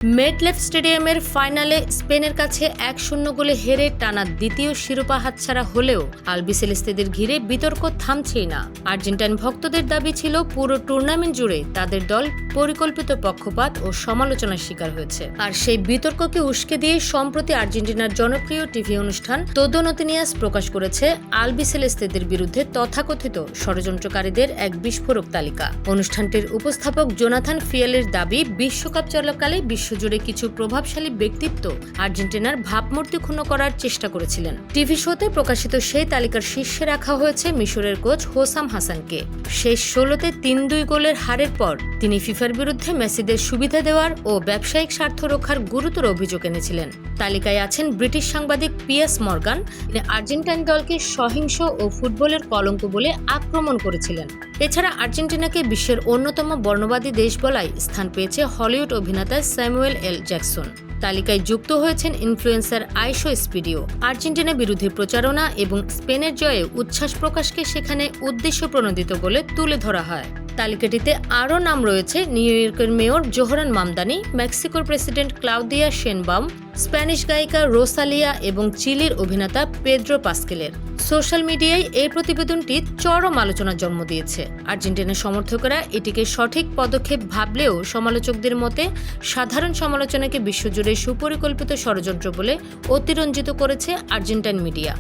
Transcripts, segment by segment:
MetLife স্টেডিয়ামের ফাইনালে স্পেনের কাছে 1-0 গোলে হেরে টানা দ্বিতীয় শিরোপা হাতছাড়া হলেও আলবিসেলেস্তেদের ঘিরে বিতর্ক থামছেই না। আর্জেন্টাইন ভক্তদের দাবি ছিল পুরো টুর্নামেন্ট জুড়ে তাদের দল পরিকল্পিত পক্ষপাত ও সমালোচনার শিকার হয়েছে। আর সেই বিতর্ককে উস্কে দিয়ে সম্প্রতি আর্জেন্টিনার জনপ্রিয় টিভি অনুষ্ঠান তোদো নতিনিয়াস প্রকাশ করেছে আলবিসেলেস্তেদের বিরুদ্ধে তথাকথিত ষড়যন্ত্রকারীদের এক বিস্ফোরক তালিকা। অনুষ্ঠানটির উপস্থাপক জোনাথান ফিয়েলের দাবি, বিশ্বকাপ চলাকালে বিশ্বজুড়ে কিছু প্রভাবশালী ব্যক্তিত্ব আর্জেন্টিনার ভাবমূর্তি ক্ষুণ্ণ করার চেষ্টা করেছিলেন। টিভি শোতে প্রকাশিত সেই তালিকার শীর্ষে রাখা হয়েছে মিশরের কোচ হোসাম হাসানকে। শেষ 16তে 3-2 গোলের হারের পর তিনি ফিফার বিরুদ্ধে মেসিদের সুবিধা দেওয়ার ও ব্যবসায়িক স্বার্থ রক্ষার গুরুতর অভিযোগ এনেছিলেন। তালিকায় আছেন ব্রিটিশ সাংবাদিক পিয়ার্স মর্গান। তিনি আর্জেন্টাইন দলকে সহিংস ও ফুটবলের কলঙ্ক বলে আক্রমণ করেছিলেন। এছাড়া আর্জেন্টিনাকে বিশ্বের অন্যতম বর্ণবাদী দেশ বলায় স্থান পেয়েছে হলিউড অভিনেতা স্যামুয়েল এল জ্যাকসন। তালিকায় যুক্ত হয়েছেন ইনফ্লুয়েন্সার আইশো স্পিডিও। আর্জেন্টিনা বিরোধী প্রচারণা এবং স্পেনের জয়ে উচ্ছ্বাস প্রকাশকে সেখানে উদ্দেশ্য প্রণোদিত বলে তুলে ধরা হয়। তালিকাটিতে আরও নাম রয়েছে নিউ ইয়র্কের মেয়র জোহরান মামদানি, মেক্সিকোর প্রেসিডেন্ট ক্লাউদিয়া শেনবাউম, স্প্যানিশ গায়িকা রোসালিয়া এবং চিলির অভিনেতা পেদ্রো পাস্কেলের। সোশ্যাল মিডিয়ায় এই প্রতিবেদনটি চরম আলোচনার জন্ম দিয়েছে। আর্জেন্টিনার সমর্থকেরা এটিকে সঠিক পদক্ষেপ ভাবলেও সমালোচকদের মতে সাধারণ সমালোচনাকে বিশ্বজুড়ে সুপরিকল্পিত ষড়যন্ত্র বলে অতিরঞ্জিত করেছে আর্জেন্টাইন মিডিয়া।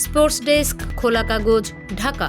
স্পোর্টস ডেস্ক, খোলা কাগজ, ঢাকা।